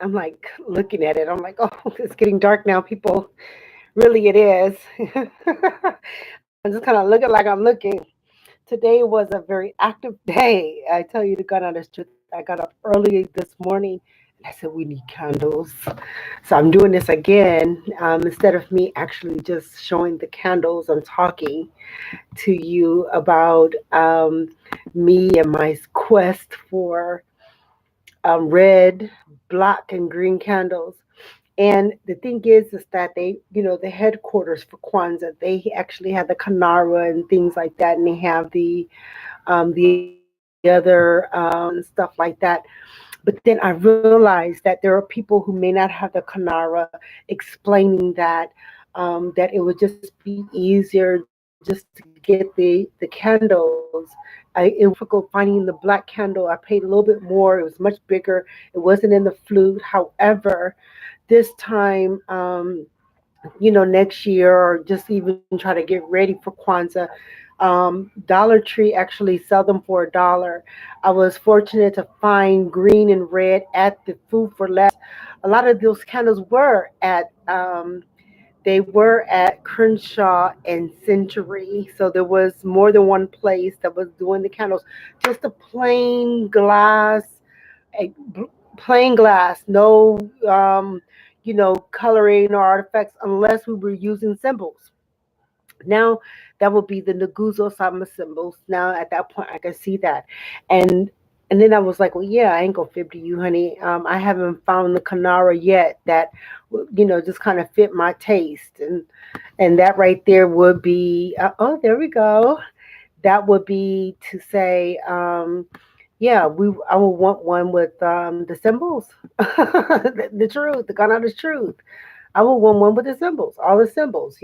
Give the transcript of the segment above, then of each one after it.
I'm like looking at it. I'm like, oh, it's getting dark now, people. Really, it is. I'm just kind of looking like I'm looking. Today was a very active day. I tell you the God honest truth. I got up early this morning and I said, we need candles. So I'm doing this again. Instead of me actually just showing the candles, I'm talking to you about me and my quest for red, black, and green candles. And the thing is that they, the headquarters for Kwanzaa, they actually have the Kanara and things like that, and they have the other and stuff like that. But then I realized that there are people who may not have the Kanara, explaining that it would just be easier just to get the candles. It was difficult finding the black candle. I paid a little bit more. It was much bigger. It wasn't in the flute. However, this time, next year or just even try to get ready for Kwanzaa. Dollar Tree actually sell them for $1. I was fortunate to find green and red at the Food for Less. A lot of those candles were at Crenshaw and Century. So there was more than one place that was doing the candles. Just a a plain glass, no coloring or artifacts unless we were using symbols. Now that would be the Naguzo Sama symbols. Now at that point I can see that. And and then I was like, well, yeah, I ain't gonna fib to you, honey. I haven't found the Kanara yet that, just kind of fit my taste. And that right there would be, oh, there we go. That would be to say, yeah, I would want one with the symbols, the truth, the God honest truth. I would want one with the symbols, all the symbols,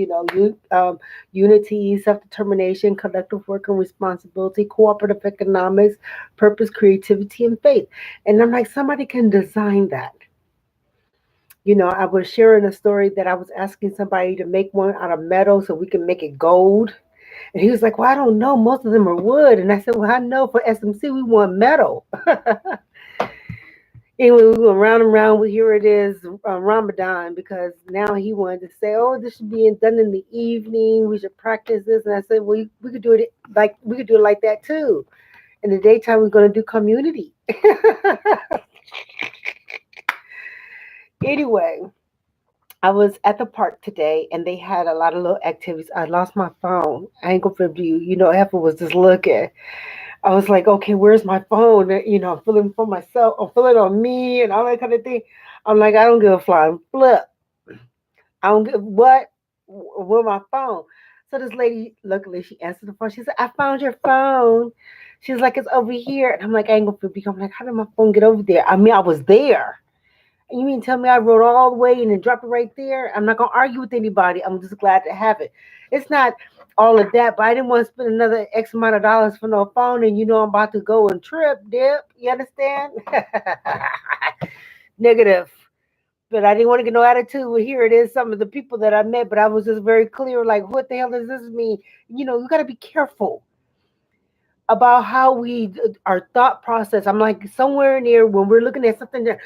unity, self determination, collective work and responsibility, cooperative economics, purpose, creativity, and faith. And I'm like, somebody can design that. I was sharing a story that I was asking somebody to make one out of metal so we can make it gold. And he was like, well, I don't know. Most of them are wood. And I said, well, I know for SMC, we want metal. Anyway, we went round and round. Well, here it is, Ramadan, because now he wanted to say, "Oh, this should be done in the evening. We should practice this." And I said, "Well, we could do it like that too. In the daytime, we're going to do community." Anyway, I was at the park today, and they had a lot of little activities. I lost my phone. I ain't gonna flip to you. Apple was just looking. I was like, okay, where's my phone? I'm feeling for myself. I'm feeling on me and all that kind of thing. I'm like, I don't give a flying flip. I don't give what with my phone. So this lady, luckily, she answered the phone. She said, I found your phone. She's like, it's over here. And I'm like, I ain't gonna be. I'm like, how did my phone get over there? I mean, I was there. And you mean tell me I rode all the way and then dropped it right there? I'm not gonna argue with anybody. I'm just glad to have it. It's not all of that, but I didn't want to spend another X amount of dollars for no phone, and I'm about to go and dip. You understand? Negative. But I didn't want to get no attitude. Well, here it is, some of the people that I met, but I was just very clear, like, what the hell does this mean? You got to be careful about how our thought process. I'm like somewhere near when we're looking at something that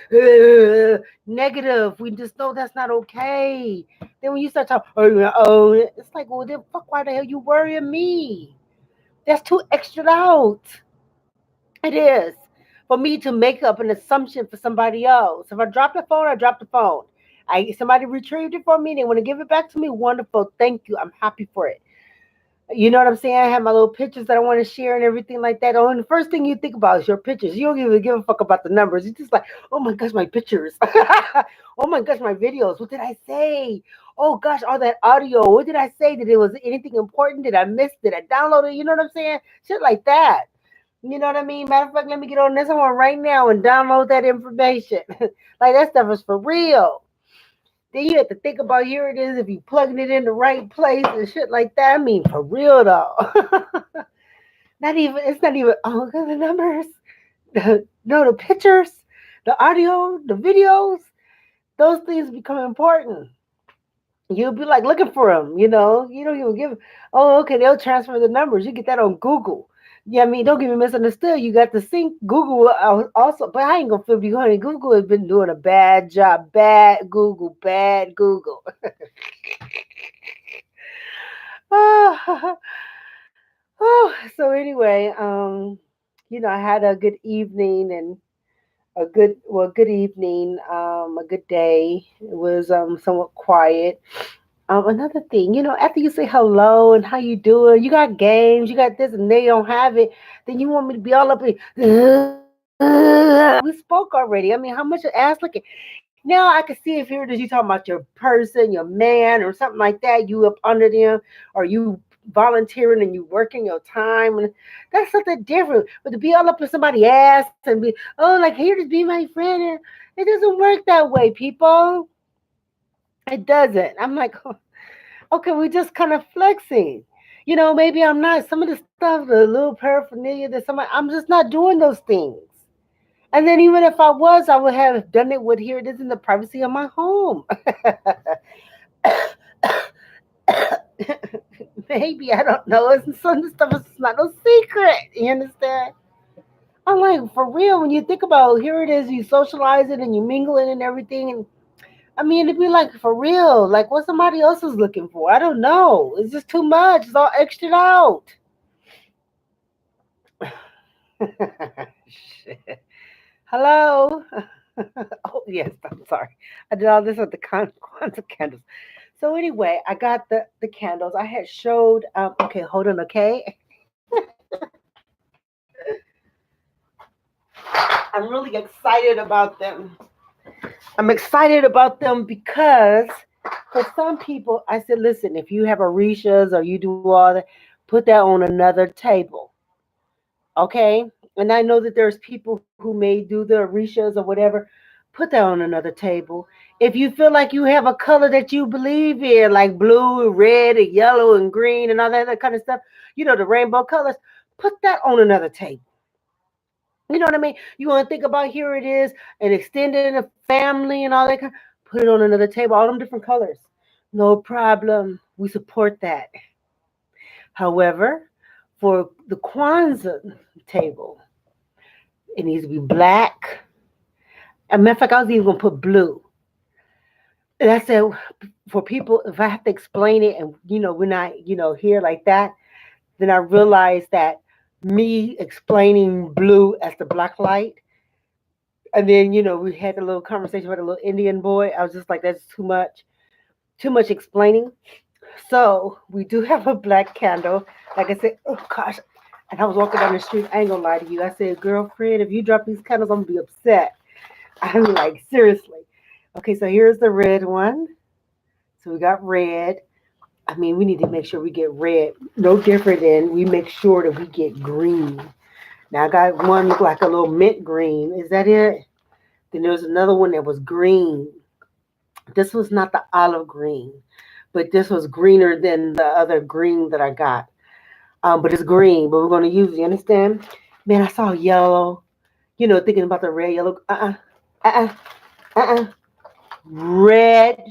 negative, we just know that's not okay. Then when you start talking, oh, it's like, well, then fuck, why the hell you worrying me? That's too extra out. It is for me to make up an assumption for somebody else. If I drop the phone, I drop the phone. Somebody retrieved it for me. They want to give it back to me. Wonderful, thank you. I'm happy for it. You know what I'm saying? I have my little pictures that I want to share and everything like that. Oh, and the first thing you think about is your pictures. You don't even give a fuck about the numbers. You're just like, oh my gosh, my pictures. Oh my gosh, my videos. What did I say? Oh gosh, all that audio. What did I say? Did it was anything important? Did I miss? Did I download it? You know what I'm saying? Shit like that. You know what I mean? Matter of fact, let me get on this one right now and download that information. Like that stuff is for real. Then you have to think about here it is if you plugging it in the right place and shit like that. I mean, for real though. It's not even, oh, look at the numbers. No, the pictures, the audio, the videos, those things become important. You'll be like looking for them, you don't even give, oh, okay, they'll transfer the numbers. You get that on Google. Yeah, I mean, don't get me misunderstood. You got to sync Google also, but I ain't gonna fib you, honey. Google has been doing a bad job. Bad Google, bad Google. So anyway, I had a good evening and good evening, a good day. It was somewhat quiet. Another thing, after you say hello and how you doing, you got games, you got this, and they don't have it, then you want me to be all up in. We spoke already. I mean, how much your ass looking? Now I can see if here it is you talking about your person, your man, or something like that. You up under them, or you volunteering and you working your time, and that's something different. But to be all up in somebody's ass and be, oh, like here to be my friend, it doesn't work that way, people. It doesn't. I'm like, okay, we just kind of flexing. Maybe I'm not some of the stuff, the little paraphernalia that somebody, I'm just not doing those things. And then even if I was, I would have done it with here it is in the privacy of my home. Maybe I don't know. It's some of the stuff is not no secret. You understand? I'm like, for real, when you think about here it is, you socialize it and you mingle it and everything, and I mean, it'd be like for real, like what somebody else is looking for. I don't know. It's just too much. It's all extra out. Shit. Hello. Oh yes, I'm sorry. I did all this with the Kwanzaa candles. So anyway, I got the candles. I had showed. Okay, hold on. Okay, I'm really excited about them. I'm excited about them because for some people, I said, listen, if you have Orishas or you do all that, put that on another table. Okay. And I know that there's people who may do the Orishas or whatever. Put that on another table. If you feel like you have a color that you believe in, like blue and red and yellow and green and all that kind of stuff, the rainbow colors, put that on another table. You know what I mean? You want to think about here it is, and extending a family and all that kind. Put it on another table, all them different colors. No problem. We support that. However, for the Kwanzaa table, it needs to be black. As a matter of fact, I was even gonna put blue. And I said, for people, if I have to explain it, and we're not, here like that, then I realized that me explaining blue as the black light, and then we had a little conversation with a little Indian boy. I was just like, that's too much explaining. So we do have a black candle. Like I said, oh gosh. And I was walking down the street. I ain't gonna lie to you. I said, girlfriend, if you drop these candles, I'm gonna be upset. I'm like, seriously. Okay, so here's the red one. So we got red. I mean, we need to make sure we get red. No different than we make sure that we get green. Now I got one look like a little mint green. Is that it? Then there was another one that was green. This was not the olive green, but this was greener than the other green that I got. But it's green, but we're going to use it. You understand? Man, I saw yellow. Thinking about the red, yellow. Uh, uh. Red,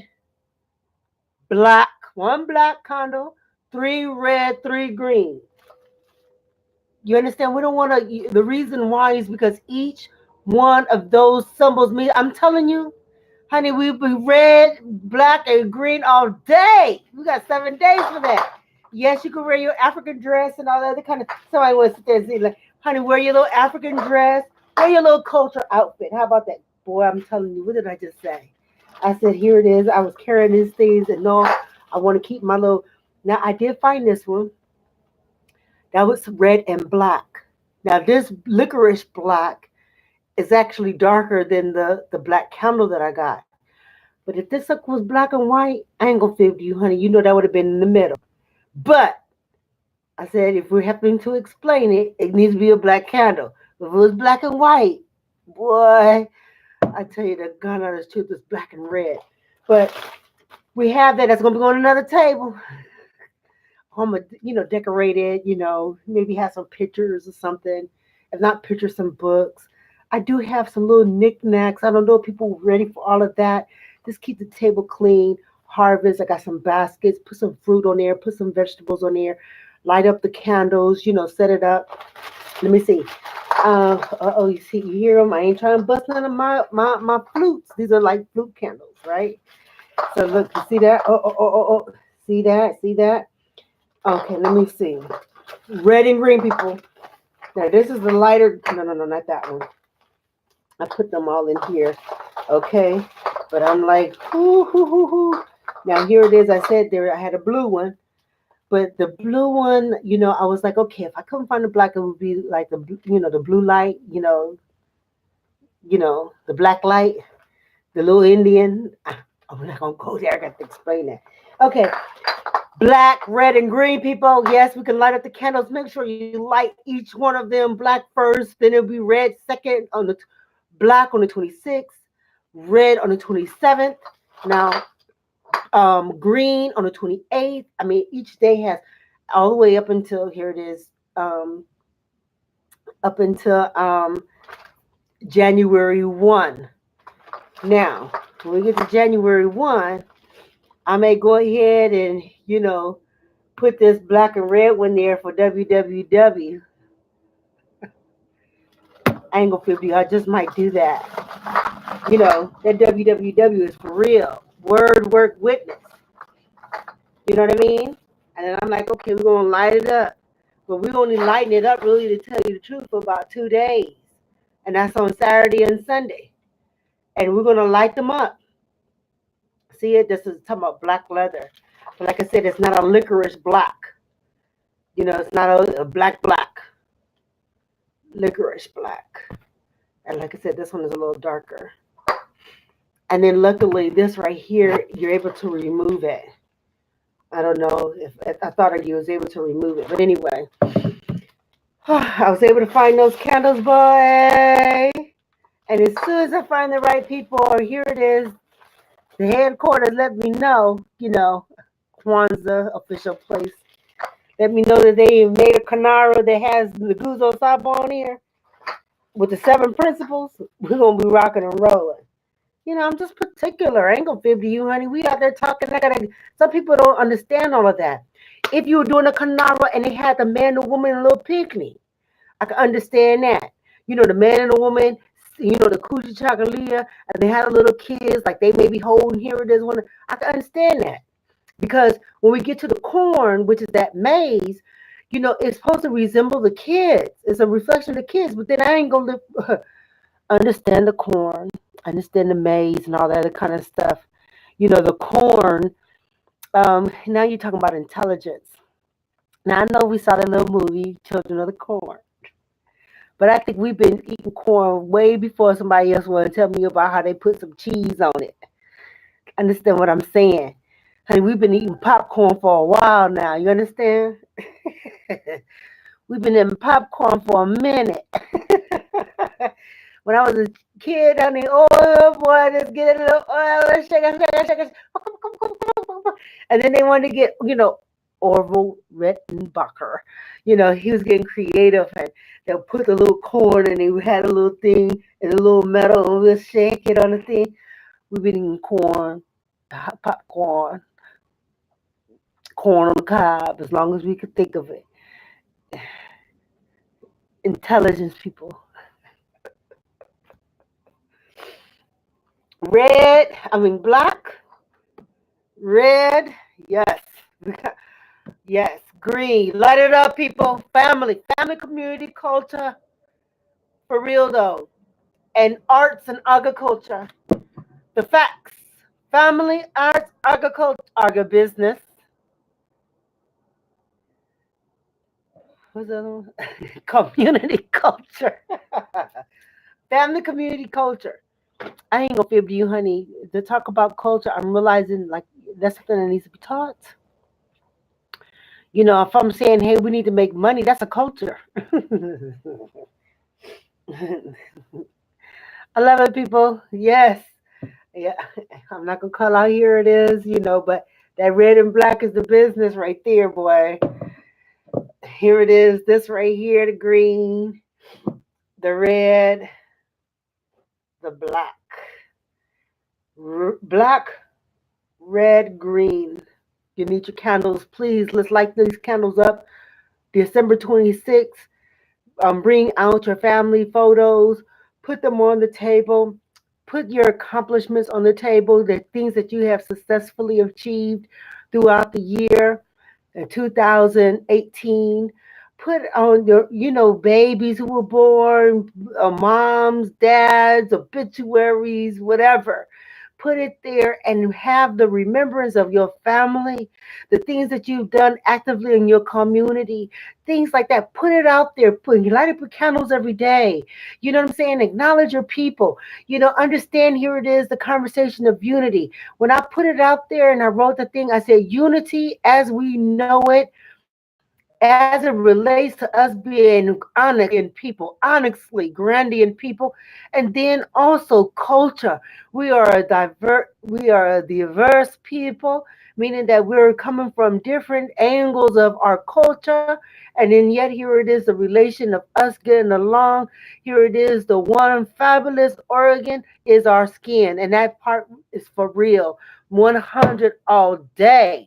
black, one black candle, three red, three green. You understand? We don't want to. The reason why is because each one of those symbols mean. I'm telling you, honey, we'll be red, black, and green all day. We got 7 days for that. Yes, you can wear your African dress and all that other kind of. Somebody wants to sit there and say, like, honey, wear your little African dress, wear your little culture outfit. How about that? Boy, I'm telling you, what did I just say? I said, here it is. I was carrying these things, and no, I want to keep my little. Now, I did find this one. That was red and black. Now, this licorice black is actually darker than the black candle that I got. But if this sucker was black and white, I ain't gonna fib you, honey. You know that would have been in the middle. But I said if we're having to explain it, it needs to be a black candle. If it was black and white, boy, I tell you the gun on the truth is black and red. But we have that. That's gonna be on another table. I'm gonna, decorate it. Maybe have some pictures or something. If not pictures, some books. I do have some little knickknacks. I don't know if people are ready for all of that. Just keep the table clean. Harvest. I got some baskets. Put some fruit on there. Put some vegetables on there. light up the candles, set it up. Let me see. You see, you hear them? I ain't trying to bust none of my flutes. These are like flute candles, right? So look, you see that? Oh. See that? See that? Okay, let me see. Red and green, people. Now, this is the lighter. No, not that one. I put them all in here. Okay. But I'm like, hoo. Now, here it is. I said there, I had a blue one. But the blue one, I was like, okay, if I couldn't find the black, it would be like the blue light, the black light, the little Indian. I'm not gonna go there. I got to explain that. Okay, black, red, and green, people. Yes, we can light up the candles. Make sure you light each one of them. Black first, then it'll be red second on the black on the 26th, red on the 27th. Now, green on the 28th. I mean, each day has all the way up until here it is, up until January 1. Now, when we get to January 1, I may go ahead and, put this black and red one there for WWW. I ain't gonna feel you. I just might do that. That WWW is for real. Word, work, witness. You know what I mean? And then I'm like, okay, we're gonna light it up. But we're only lighting it up really to tell you the truth for about 2 days. And that's on Saturday and Sunday. And we're gonna light them up. See it? This is talking about black leather. But like I said, it's not a licorice black. It's not a black. Licorice black. And like I said, this one is a little darker. And then luckily, this right here, you're able to remove it. I don't know if I thought you was able to remove it, but anyway, I was able to find those candles, boy. And as soon as I find the right people, or here it is, the headquarters let me know, Kwanzaa official place. Let me know that they made a Kanara that has the Guzo Sabo on here with the 7 principles. We're gonna be rocking and rolling. I'm just particular. I ain't gonna fib to you, honey. We out there talking. Some people don't understand all of that. If you were doing a Kanara and they had the man, the woman, and a little picnic, I can understand that. The man and the woman, the Coochie Chocolate, and they had a little kids, like they may be holding here it is one. I can understand that. Because when we get to the corn, which is that maize, it's supposed to resemble the kids. It's a reflection of the kids. But then I ain't gonna understand the corn, understand the maize and all that other kind of stuff. The corn. Now you're talking about intelligence. Now I know we saw the little movie, Children of the Corn. But I think we've been eating corn way before somebody else want to tell me about how they put some cheese on it. Understand what I'm saying? Honey, we've been eating popcorn for a while now. You understand? We've been eating popcorn for a minute. When I was a kid, honey, oh boy, let's get a little oil, let's shake it. And then they wanted to get, Orville Rettenbacher. He was getting creative and they'll put the little corn and he had a little thing and a little metal and we'll shake it on the thing. We've been eating corn, popcorn, corn on the cob, as long as we could think of it. Intelligence, people. Black, red, yes. Yes, green. Light it up, people. Family, community, culture. For real, though. And arts and agriculture. The facts. Family, arts, agriculture, business. What's the other one? Community culture. Family, community, culture. I ain't gonna fib you, honey. To talk about culture, I'm realizing like that's something that needs to be taught. If I'm saying, hey, we need to make money, that's a culture. I love it, people. Yes. Yeah. I'm not gonna call out here it is, but that red and black is the business right there, boy. Here it is. This right here, the green, the red, the black. Black, red, green. You need your candles, please. Let's light these candles up. December 26th, bring out your family photos, put them on the table, put your accomplishments on the table, the things that you have successfully achieved throughout the year in 2018. Put on your, babies who were born, moms, dads, obituaries, whatever. Put it there and have the remembrance of your family, the things that you've done actively in your community, things like that. Put it out there. Light up your candles every day. You know what I'm saying? Acknowledge your people. Understand, here it is, the conversation of unity. When I put it out there and I wrote the thing, I said unity as we know it, as it relates to us being onyx people, onyxly Grandian people, and then also culture. We are a diverse people, meaning that we're coming from different angles of our culture, and then yet here it is, the relation of us getting along. Here it is, the one fabulous organ is our skin, and that part is for real. 100 all day.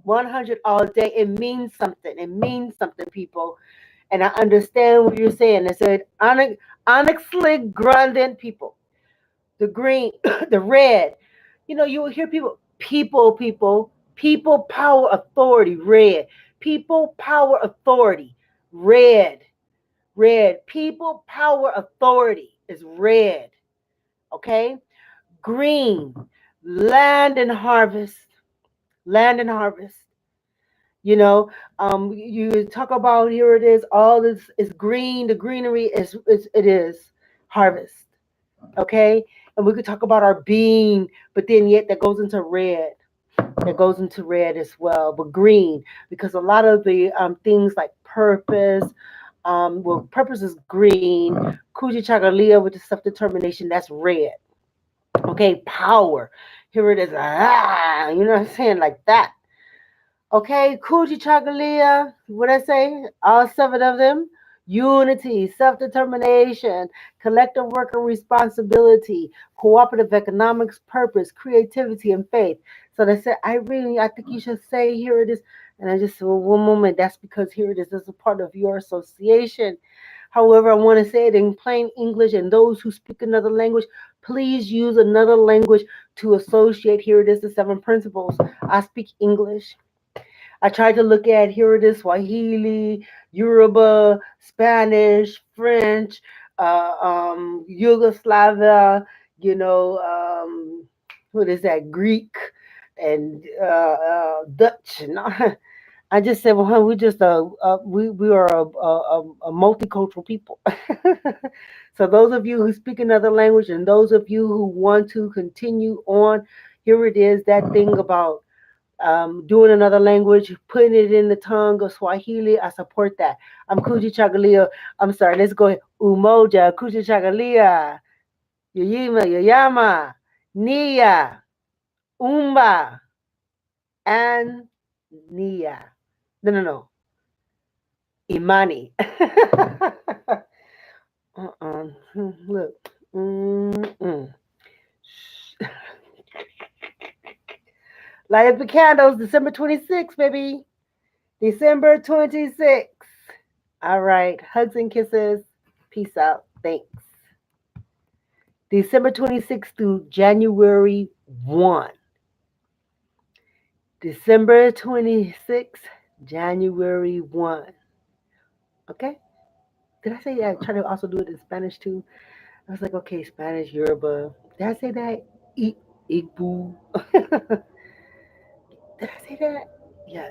100 all day. It means something. It means something, people. And I understand what you're saying. It said onyxly grandin people. The green, the red. You will hear people, power, authority, red. People, power, authority, red. Red. People, power, authority is red. Okay? Green, land and harvest. Land and harvest. You talk about, here it is, all this is green. The greenery is harvest. Okay? And we could talk about our being, but then yet that goes into red. That goes into red as well, but green, because a lot of the things like purpose, well, purpose is green. Kuji Chagalia with the self determination, that's red. Okay, power. Here it is. You know what I'm saying? Like that. Okay, Kuji Chagalia, what I say? All seven of them. Unity, self determination, collective work and responsibility, cooperative economics, purpose, creativity, and faith. So they said, I think you should say, here it is. And I just said, well, one moment, that's because here it is. This is a part of your association. However, I want to say it in plain English, and those who speak another language, please use another language to associate. Here it is, the seven principles. I speak English. I tried to look at, here it is, Swahili, Yoruba, Spanish, French, Yugoslavia, what is that, Greek, and Dutch. And I just said, well, we just we are a multicultural people. So those of you who speak another language, and those of you who want to continue on, here it is, that thing about doing another language, putting it in the tongue of Swahili. I support that. I'm Kuji Chagalia. I'm sorry, let's go ahead. Umoja, Kuji Chagalia, Yuyima, Yuyama, Nia, Umba, and Nia. No, no, no. Imani. Look. Mm-mm. Light up the candles, December 26th, baby. December 26th. All right. Hugs and kisses. Peace out. Thanks. December 26th through January 1. December 26th, January 1. Okay? Did I say that? I try to also do it in Spanish too. I was like, okay, Spanish, Yoruba. Did I say that? Igbo. Did I say that? Yes.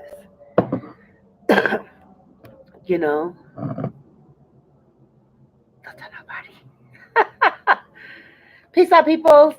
you know, don't tell nobody. Peace out, people.